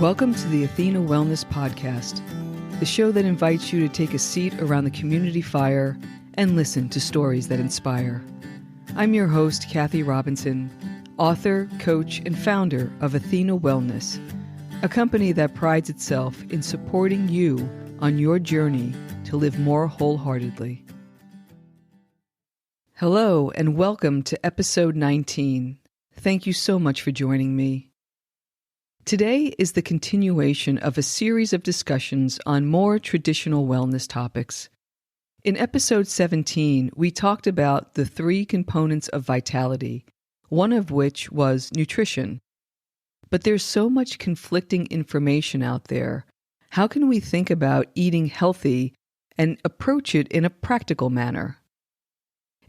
Welcome to the Athena Wellness Podcast, the show that invites you to take a seat around the community fire and listen to stories that inspire. I'm your host, Kathy Robinson, author, coach, and founder of Athena Wellness, a company that prides itself in supporting you on your journey to live more wholeheartedly. Hello, and welcome to episode 19. Thank you so much for joining me. Today is the continuation of a series of discussions on more traditional wellness topics. In episode 17, we talked about the three components of vitality, one of which was nutrition. But there's so much conflicting information out there. How can we think about eating healthy and approach it in a practical manner?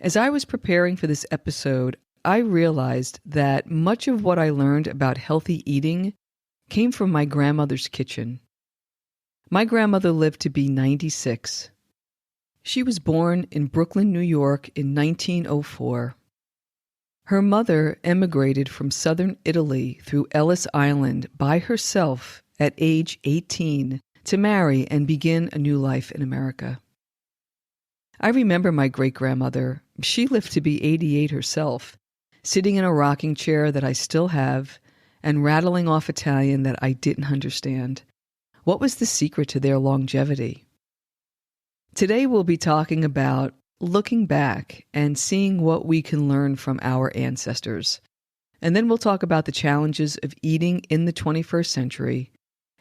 As I was preparing for this episode, I realized that much of what I learned about healthy eating came from my grandmother's kitchen. My grandmother lived to be 96. She was born in Brooklyn, New York in 1904. Her mother emigrated from southern Italy through Ellis Island by herself at age 18 to marry and begin a new life in America. I remember my great-grandmother. She lived to be 88 herself, sitting in a rocking chair that I still have, and rattling off Italian that I didn't understand. What was the secret to their longevity? Today we'll be talking about looking back and seeing what we can learn from our ancestors. And then we'll talk about the challenges of eating in the 21st century,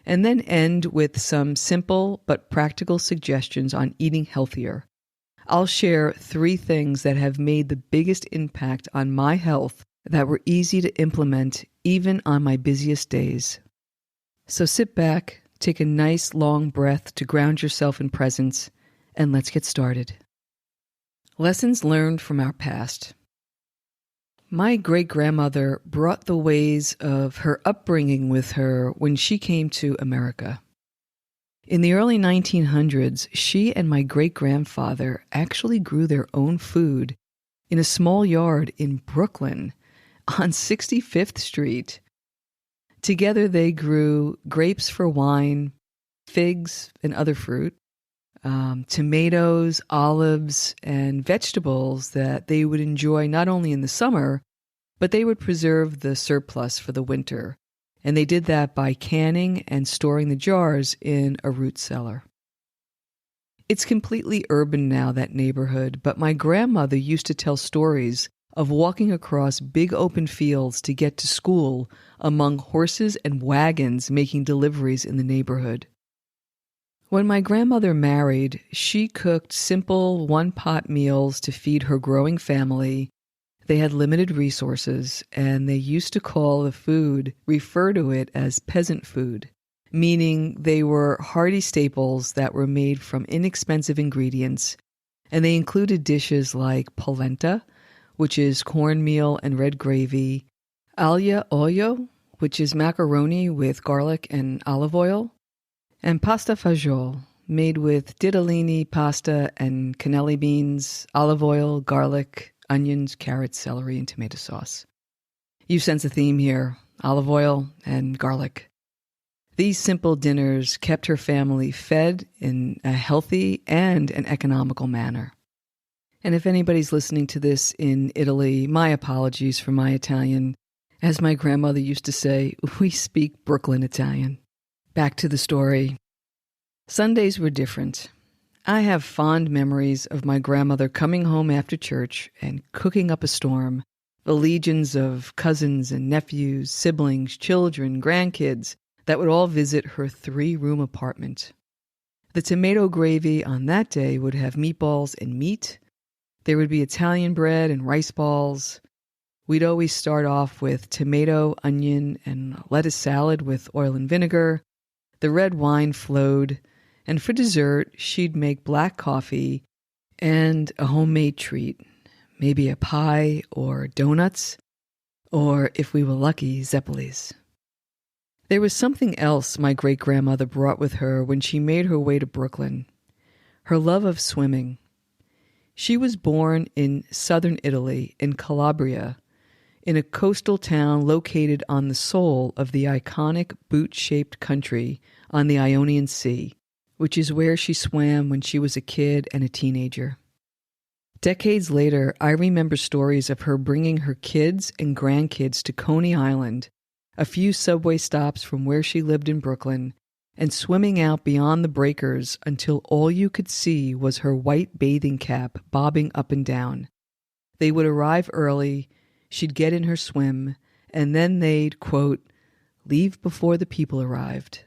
and then end with some simple but practical suggestions on eating healthier. I'll share 3 things that have made the biggest impact on my health that were easy to implement even on my busiest days. So sit back, take a nice long breath to ground yourself in presence, and let's get started. Lessons learned from our past. My great-grandmother brought the ways of her upbringing with her when she came to America. In the early 1900s, she and my great-grandfather actually grew their own food in a small yard in Brooklyn on 65th Street. Together they grew grapes for wine, figs and other fruit, tomatoes, olives, and vegetables that they would enjoy not only in the summer, but they would preserve the surplus for the winter. And they did that by canning and storing the jars in a root cellar. It's completely urban now, that neighborhood, but my grandmother used to tell stories of walking across big open fields to get to school among horses and wagons making deliveries in the neighborhood. When my grandmother married, she cooked simple one-pot meals to feed her growing family. They had limited resources, and they used to call the food, refer to it as peasant food, meaning they were hearty staples that were made from inexpensive ingredients, and they included dishes like polenta, which is cornmeal and red gravy, aglio olio, which is macaroni with garlic and olive oil, and pasta fagioli, made with ditalini pasta and cannelli beans, olive oil, garlic, onions, carrots, celery, and tomato sauce. You sense a theme here: olive oil and garlic. These simple dinners kept her family fed in a healthy and an economical manner. And if anybody's listening to this in Italy, my apologies for my Italian. As my grandmother used to say, we speak Brooklyn Italian. Back to the story. Sundays were different. I have fond memories of my grandmother coming home after church and cooking up a storm. The legions of cousins and nephews, siblings, children, grandkids that would all visit her 3-room apartment. The tomato gravy on that day would have meatballs and meat. There would be Italian bread and rice balls. We'd always start off with tomato, onion, and lettuce salad with oil and vinegar. The red wine flowed, and for dessert, she'd make black coffee and a homemade treat, maybe a pie or donuts, or if we were lucky, zeppelis. There was something else my great-grandmother brought with her when she made her way to Brooklyn: her love of swimming. She was born in southern Italy, in Calabria, in a coastal town located on the sole of the iconic boot-shaped country on the Ionian Sea, which is where she swam when she was a kid and a teenager. Decades later, I remember stories of her bringing her kids and grandkids to Coney Island, a few subway stops from where she lived in Brooklyn, and swimming out beyond the breakers until all you could see was her white bathing cap bobbing up and down. They would arrive early, she'd get in her swim, and then they'd, quote, leave before the people arrived.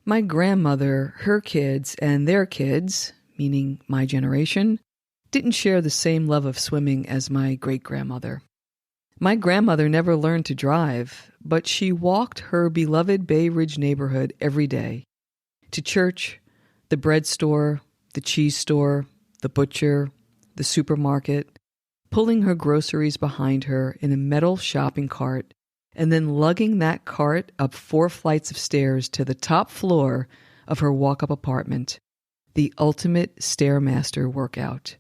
My grandmother, her kids, and their kids, meaning my generation, didn't share the same love of swimming as my great-grandmother. My grandmother never learned to drive, but she walked her beloved Bay Ridge neighborhood every day. To church, the bread store, the cheese store, the butcher, the supermarket, pulling her groceries behind her in a metal shopping cart, and then lugging that cart up 4 flights of stairs to the top floor of her walk-up apartment, the ultimate Stairmaster workout.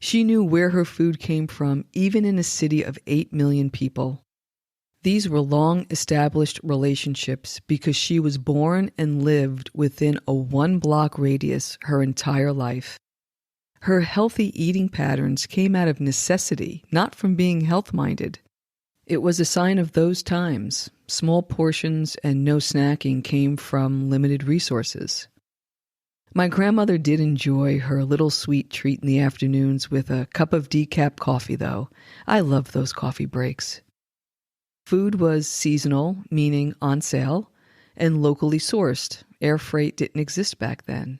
She knew where her food came from, even in a city of 8 million people. These were long-established relationships because she was born and lived within a 1-block radius her entire life. Her healthy eating patterns came out of necessity, not from being health-minded. It was a sign of those times. Small portions and no snacking came from limited resources. My grandmother did enjoy her little sweet treat in the afternoons with a cup of decaf coffee, though. I loved those coffee breaks. Food was seasonal, meaning on sale, and locally sourced. Air freight didn't exist back then.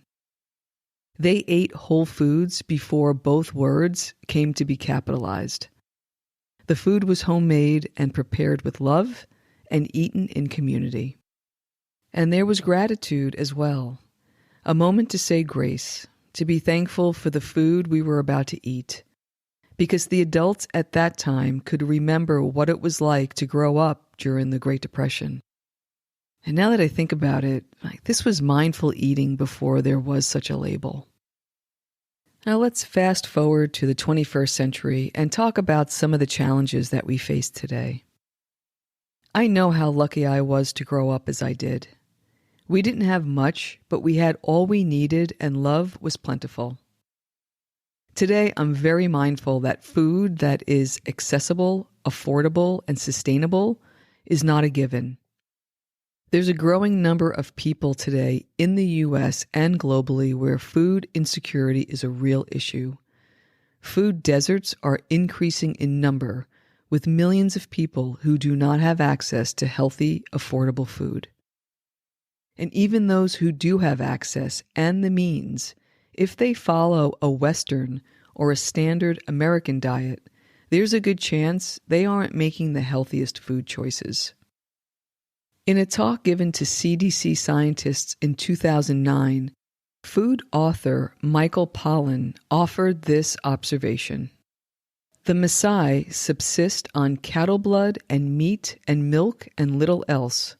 They ate whole foods before both words came to be capitalized. The food was homemade and prepared with love and eaten in community. And there was gratitude as well. A moment to say grace, to be thankful for the food we were about to eat, because the adults at that time could remember what it was like to grow up during the Great Depression. And now that I think about it, this was mindful eating before there was such a label. Now let's fast forward to the 21st century and talk about some of the challenges that we face today. I know how lucky I was to grow up as I did. We didn't have much, but we had all we needed and love was plentiful. Today, I'm very mindful that food that is accessible, affordable, and sustainable is not a given. There's a growing number of people today in the U.S. and globally where food insecurity is a real issue. Food deserts are increasing in number, with millions of people who do not have access to healthy, affordable food. And even those who do have access and the means, if they follow a Western or a standard American diet, there's a good chance they aren't making the healthiest food choices. In a talk given to CDC scientists in 2009, food author Michael Pollan offered this observation. The Maasai subsist on cattle blood and meat and milk and little else.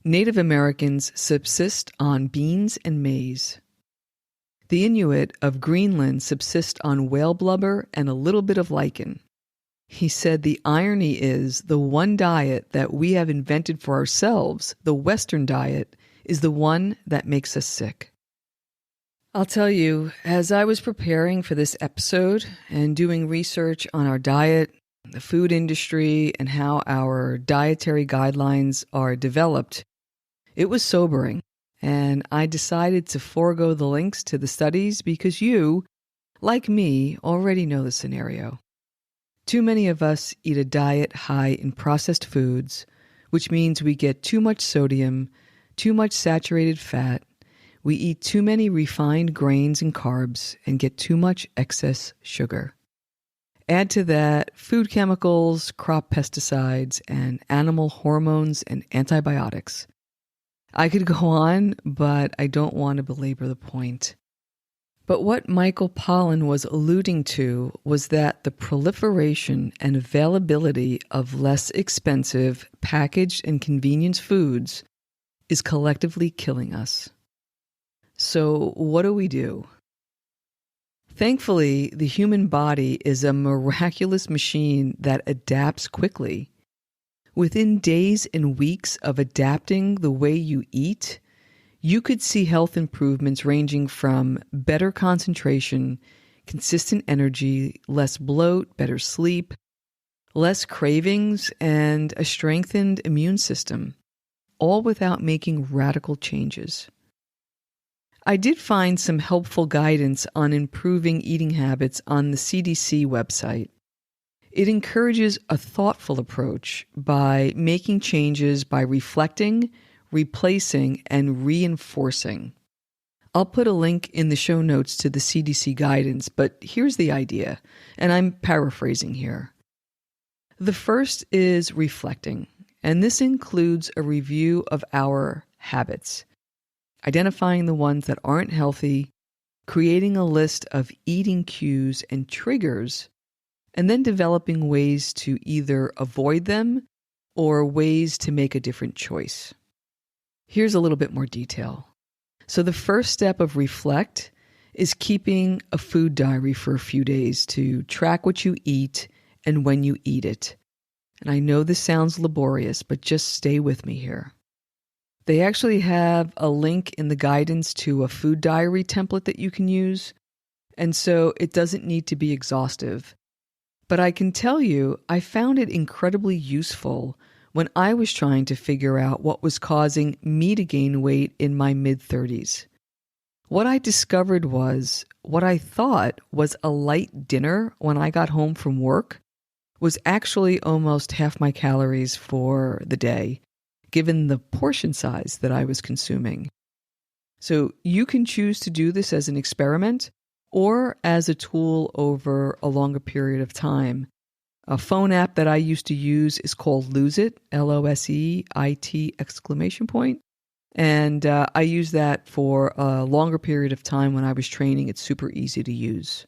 Native Americans subsist on beans and maize. The Inuit of Greenland subsist on whale blubber and a little bit of lichen. He said the irony is the one diet that we have invented for ourselves, the Western diet, is the one that makes us sick. I'll tell you, as I was preparing for this episode and doing research on our diet, the food industry, and how our dietary guidelines are developed, it was sobering, and I decided to forego the links to the studies because you, like me, already know the scenario. Too many of us eat a diet high in processed foods, which means we get too much sodium, too much saturated fat, we eat too many refined grains and carbs, and get too much excess sugar. Add to that food chemicals, crop pesticides, and animal hormones and antibiotics. I could go on, but I don't want to belabor the point. But what Michael Pollan was alluding to was that the proliferation and availability of less expensive, packaged and convenience foods is collectively killing us. So what do we do? Thankfully, the human body is a miraculous machine that adapts quickly. Within days and weeks of adapting the way you eat, you could see health improvements ranging from better concentration, consistent energy, less bloat, better sleep, less cravings, and a strengthened immune system, all without making radical changes. I did find some helpful guidance on improving eating habits on the CDC website. It encourages a thoughtful approach by making changes by reflecting, replacing, and reinforcing. I'll put a link in the show notes to the CDC guidance, but here's the idea, and I'm paraphrasing here. The first is reflecting, and this includes a review of our habits, identifying the ones that aren't healthy, creating a list of eating cues and triggers, and then developing ways to either avoid them or ways to make a different choice. Here's a little bit more detail. So the first step of reflect is keeping a food diary for a few days to track what you eat and when you eat it. And I know this sounds laborious, but just stay with me here. They actually have a link in the guidance to a food diary template that you can use, and so it doesn't need to be exhaustive. But I can tell you, I found it incredibly useful when I was trying to figure out what was causing me to gain weight in my mid-30s. What I discovered was what I thought was a light dinner when I got home from work was actually almost half my calories for the day, given the portion size that I was consuming. So you can choose to do this as an experiment or as a tool over a longer period of time. A phone app that I used to use is called Lose It, LOSEIT ! And I use that for a longer period of time when I was training. It's super easy to use.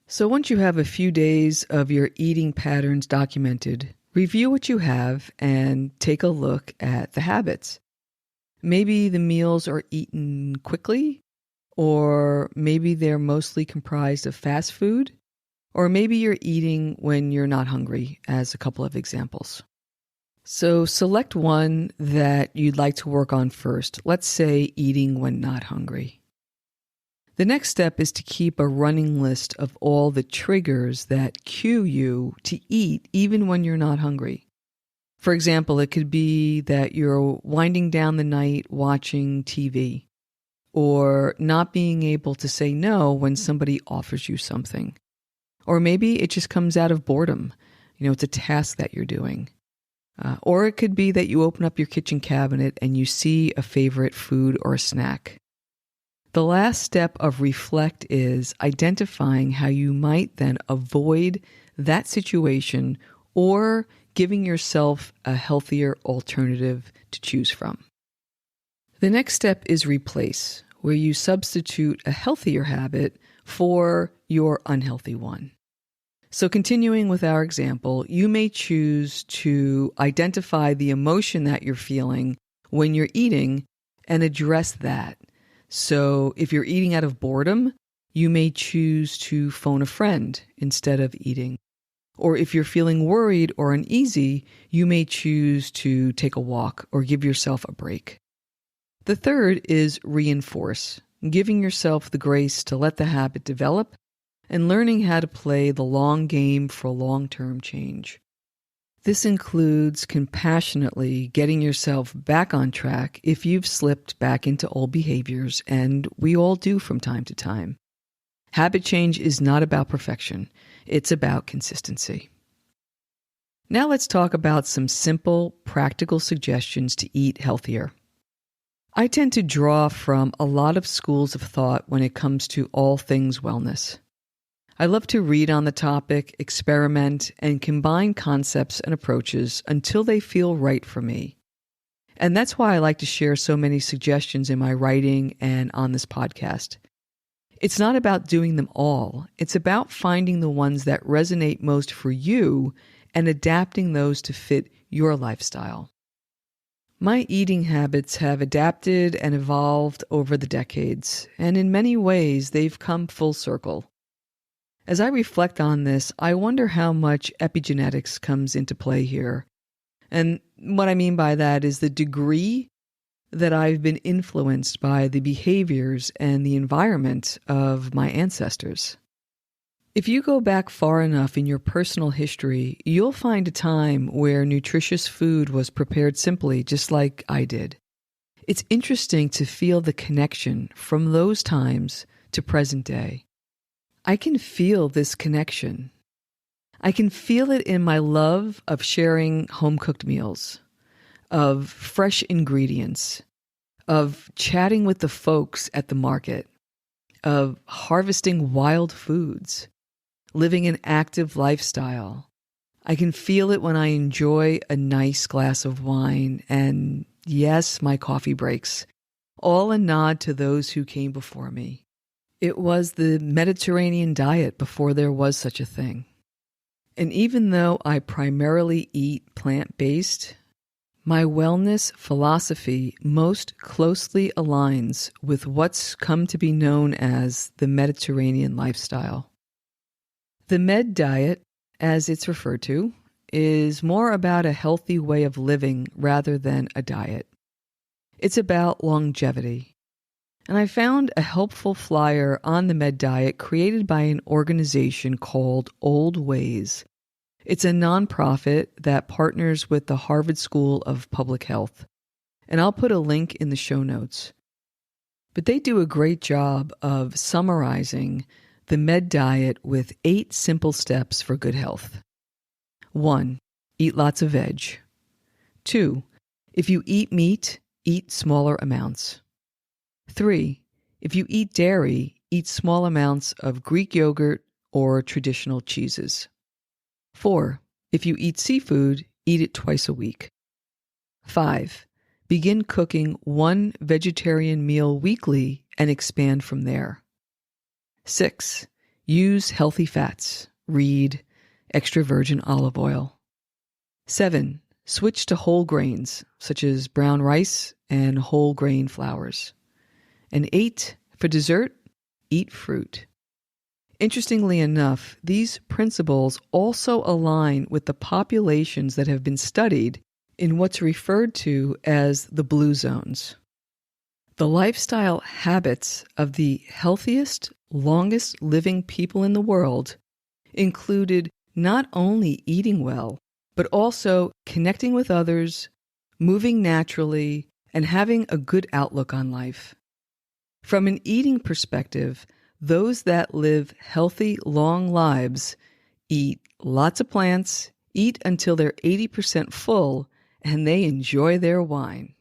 So once you have a few days of your eating patterns documented, review what you have and take a look at the habits. Maybe the meals are eaten quickly, or maybe they're mostly comprised of fast food, or maybe you're eating when you're not hungry, as a couple of examples. So select one that you'd like to work on first. Let's say eating when not hungry. The next step is to keep a running list of all the triggers that cue you to eat even when you're not hungry. For example, it could be that you're winding down the night watching TV, or not being able to say no when somebody offers you something. Or maybe it just comes out of boredom. It's a task that you're doing. Or it could be that you open up your kitchen cabinet and you see a favorite food or a snack. The last step of reflect is identifying how you might then avoid that situation or giving yourself a healthier alternative to choose from. The next step is replace, where you substitute a healthier habit for your unhealthy one. So continuing with our example, you may choose to identify the emotion that you're feeling when you're eating and address that. So if you're eating out of boredom, you may choose to phone a friend instead of eating. Or if you're feeling worried or uneasy, you may choose to take a walk or give yourself a break. The third is reinforce, giving yourself the grace to let the habit develop and learning how to play the long game for long-term change. This includes compassionately getting yourself back on track if you've slipped back into old behaviors, and we all do from time to time. Habit change is not about perfection. It's about consistency. Now let's talk about some simple, practical suggestions to eat healthier. I tend to draw from a lot of schools of thought when it comes to all things wellness. I love to read on the topic, experiment, and combine concepts and approaches until they feel right for me. And that's why I like to share so many suggestions in my writing and on this podcast. It's not about doing them all. It's about finding the ones that resonate most for you and adapting those to fit your lifestyle. My eating habits have adapted and evolved over the decades, and in many ways they've come full circle. As I reflect on this, I wonder how much epigenetics comes into play here. And what I mean by that is the degree that I've been influenced by the behaviors and the environment of my ancestors. If you go back far enough in your personal history, you'll find a time where nutritious food was prepared simply, just like I did. It's interesting to feel the connection from those times to present day. I can feel this connection. I can feel it in my love of sharing home-cooked meals, of fresh ingredients, of chatting with the folks at the market, of harvesting wild foods, living an active lifestyle. I can feel it when I enjoy a nice glass of wine and, yes, my coffee breaks, all a nod to those who came before me. It was the Mediterranean diet before there was such a thing. And even though I primarily eat plant-based, my wellness philosophy most closely aligns with what's come to be known as the Mediterranean lifestyle. The Med diet, as it's referred to, is more about a healthy way of living rather than a diet. It's about longevity. And I found a helpful flyer on the Med diet created by an organization called Old Ways. It's a nonprofit that partners with the Harvard School of Public Health. And I'll put a link in the show notes. But they do a great job of summarizing the Med diet with 8 simple steps for good health. 1. Eat lots of veg. 2. If you eat meat, eat smaller amounts. 3. If you eat dairy, eat small amounts of Greek yogurt or traditional cheeses. 4. If you eat seafood, eat it twice a week. 5. Begin cooking 1 vegetarian meal weekly and expand from there. 6. Use healthy fats. Read extra virgin olive oil. 7. Switch to whole grains, such as brown rice and whole grain flours. And 8, for dessert, eat fruit. Interestingly enough, these principles also align with the populations that have been studied in what's referred to as the blue zones. The lifestyle habits of the healthiest, longest living people in the world included not only eating well, but also connecting with others, moving naturally, and having a good outlook on life. From an eating perspective, those that live healthy, long lives eat lots of plants, eat until they're 80% full, and they enjoy their wine.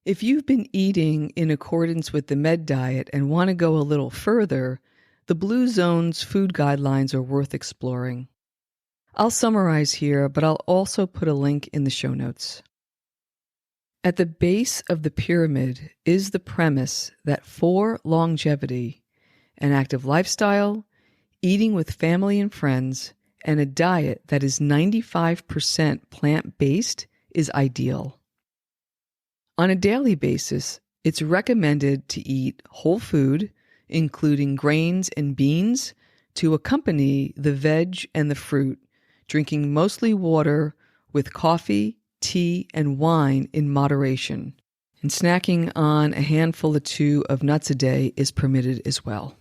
If you've been eating in accordance with the Med diet and want to go a little further, the Blue Zone's food guidelines are worth exploring. I'll summarize here, but I'll also put a link in the show notes. At the base of the pyramid is the premise that for longevity, an active lifestyle, eating with family and friends, and a diet that is 95% plant-based is ideal. On a daily basis, it's recommended to eat whole food, including grains and beans, to accompany the veg and the fruit, drinking mostly water with coffee, tea, and wine in moderation. And snacking on a handful or 2 of nuts a day is permitted as well.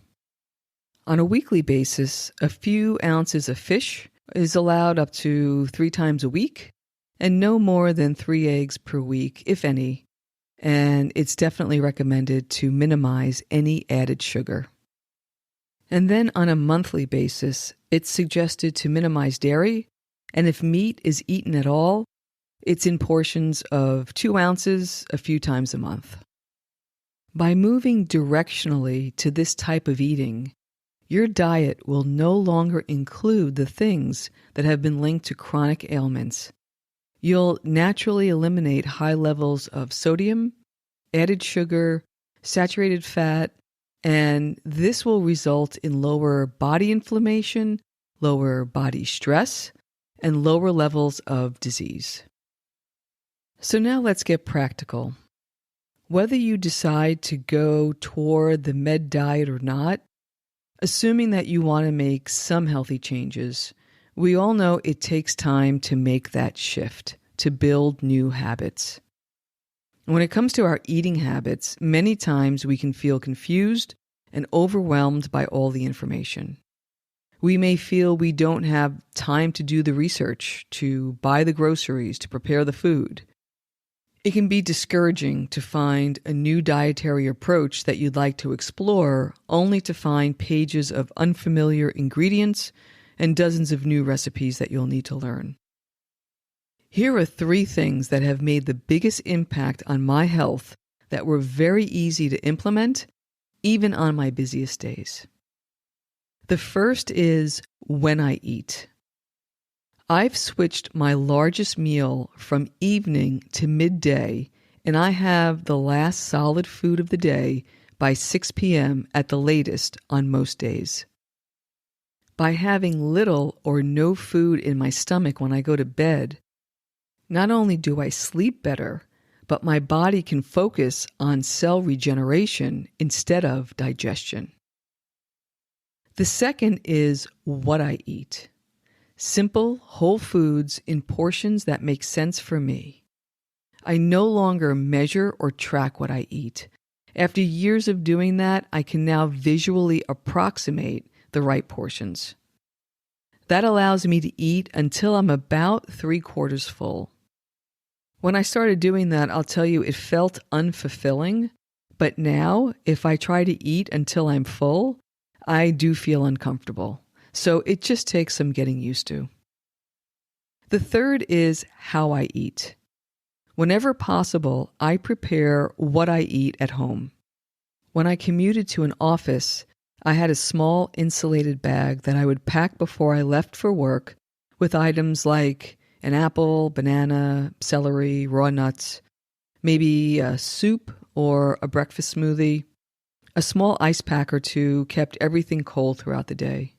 On a weekly basis, a few ounces of fish is allowed up to 3 times a week, and no more than 3 eggs per week, if any. And it's definitely recommended to minimize any added sugar. And then on a monthly basis, it's suggested to minimize dairy, and if meat is eaten at all, it's in portions of 2 ounces a few times a month. By moving directionally to this type of eating, your diet will no longer include the things that have been linked to chronic ailments. You'll naturally eliminate high levels of sodium, added sugar, saturated fat, and this will result in lower body inflammation, lower body stress, and lower levels of disease. So now let's get practical. Whether you decide to go toward the Med diet or not, Assuming that you want to make some healthy changes, we all know it takes time to make that shift, to build new habits. When it comes to our eating habits, many times we can feel confused and overwhelmed by all the information. We may feel we don't have time to do the research, to buy the groceries, to prepare the food. It can be discouraging to find a new dietary approach that you'd like to explore, only to find pages of unfamiliar ingredients and dozens of new recipes that you'll need to learn. Here are 3 things that have made the biggest impact on my health that were very easy to implement, even on my busiest days. The first is when I eat. I've switched my largest meal from evening to midday, and I have the last solid food of the day by 6 p.m. at the latest on most days. By having little or no food in my stomach when I go to bed, not only do I sleep better, but my body can focus on cell regeneration instead of digestion. The second is what I eat. Simple, whole foods in portions that make sense for me. I no longer measure or track what I eat. After years of doing that, I can now visually approximate the right portions. That allows me to eat until I'm about 3/4 full. When I started doing that, I'll tell you, it felt unfulfilling, but now, if I try to eat until I'm full, I do feel uncomfortable. So it just takes some getting used to. The third is how I eat. Whenever possible, I prepare what I eat at home. When I commuted to an office, I had a small insulated bag that I would pack before I left for work with items like an apple, banana, celery, raw nuts, maybe a soup or a breakfast smoothie. A small ice pack or 2 kept everything cold throughout the day.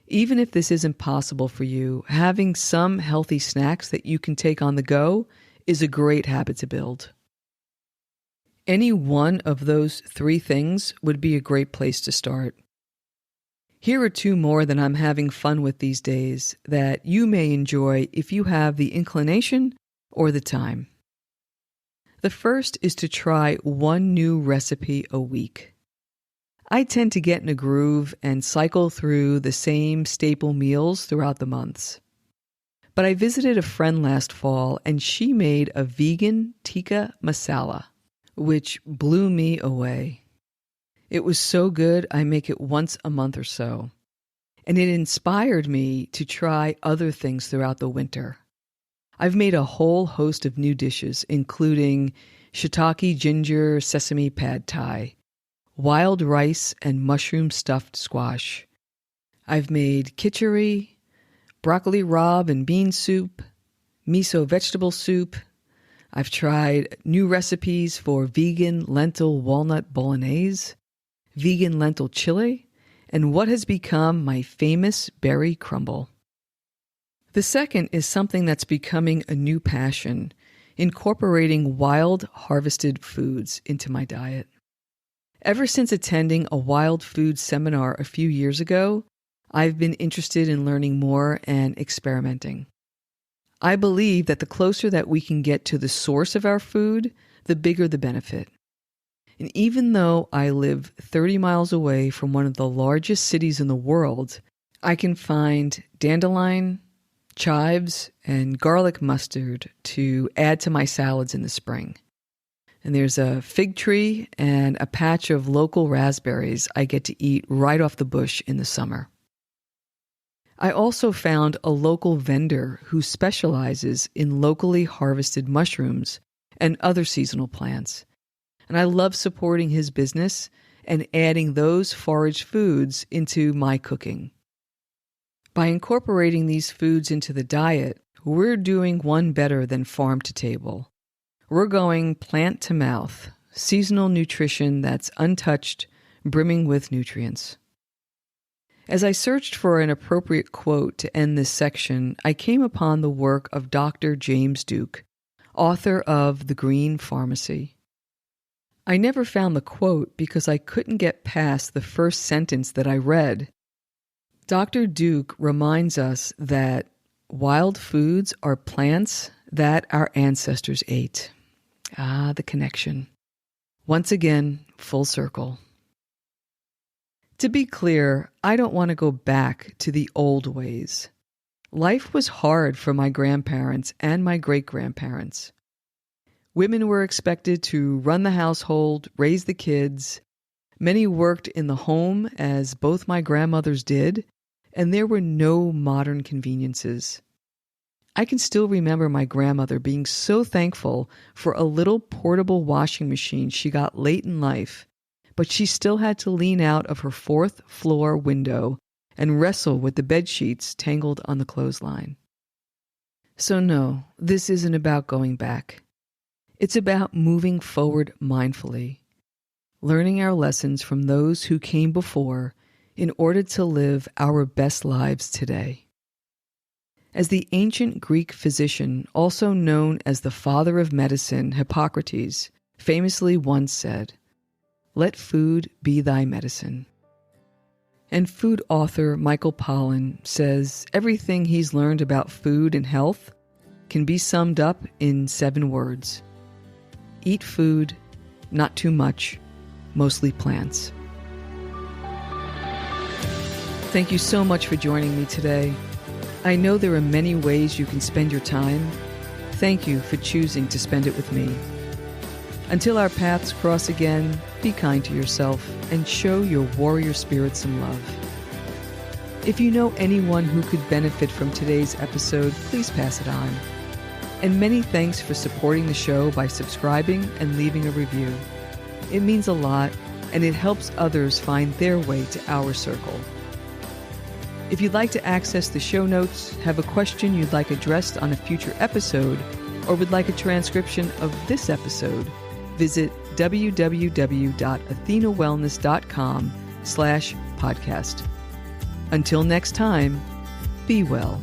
Even if this isn't possible for you, having some healthy snacks that you can take on the go is a great habit to build. Any one of those 3 things would be a great place to start. Here are 2 more that I'm having fun with these days that you may enjoy if you have the inclination or the time. The first is to try 1 new recipe a week. I tend to get in a groove and cycle through the same staple meals throughout the months. But I visited a friend last fall and she made a vegan tikka masala, which blew me away. It was so good I make it once a month or so. And it inspired me to try other things throughout the winter. I've made a whole host of new dishes, including shiitake ginger sesame pad thai, wild rice and mushroom stuffed squash. I've made khichdi, broccoli rabe and bean soup, miso vegetable soup. I've tried new recipes for vegan lentil walnut bolognese, vegan lentil chili, and what has become my famous berry crumble. The second is something that's becoming a new passion, incorporating wild harvested foods into my diet. Ever since attending a wild food seminar a few years ago, I've been interested in learning more and experimenting. I believe that the closer that we can get to the source of our food, the bigger the benefit. And even though I live 30 miles away from one of the largest cities in the world, I can find dandelion, chives, and garlic mustard to add to my salads in the spring. And there's a fig tree and a patch of local raspberries I get to eat right off the bush in the summer. I also found a local vendor who specializes in locally harvested mushrooms and other seasonal plants. And I love supporting his business and adding those forage foods into my cooking. By incorporating these foods into the diet, we're doing one better than farm to table. We're going plant to mouth, seasonal nutrition that's untouched, brimming with nutrients. As I searched for an appropriate quote to end this section, I came upon the work of Dr. James Duke, author of The Green Pharmacy. I never found the quote because I couldn't get past the first sentence that I read. Dr. Duke reminds us that wild foods are plants that our ancestors ate. Ah, the connection. Once again, full circle. To be clear, I don't want to go back to the old ways. Life was hard for my grandparents and my great-grandparents. Women were expected to run the household, raise the kids. Many worked in the home, as both my grandmothers did, and there were no modern conveniences. I can still remember my grandmother being so thankful for a little portable washing machine she got late in life, but she still had to lean out of her fourth-floor window and wrestle with the bedsheets tangled on the clothesline. So no, this isn't about going back. It's about moving forward mindfully, learning our lessons from those who came before in order to live our best lives today. As the ancient Greek physician, also known as the father of medicine, Hippocrates, famously once said, "Let food be thy medicine." And food author Michael Pollan says everything he's learned about food and health can be summed up in 7 words. Eat food, not too much, mostly plants. Thank you so much for joining me today. I know there are many ways you can spend your time. Thank you for choosing to spend it with me. Until our paths cross again, be kind to yourself and show your warrior spirit some love. If you know anyone who could benefit from today's episode, please pass it on. And many thanks for supporting the show by subscribing and leaving a review. It means a lot, and it helps others find their way to our circle. If you'd like to access the show notes, have a question you'd like addressed on a future episode, or would like a transcription of this episode, visit www.athenawellness.com/podcast. Until next time, be well.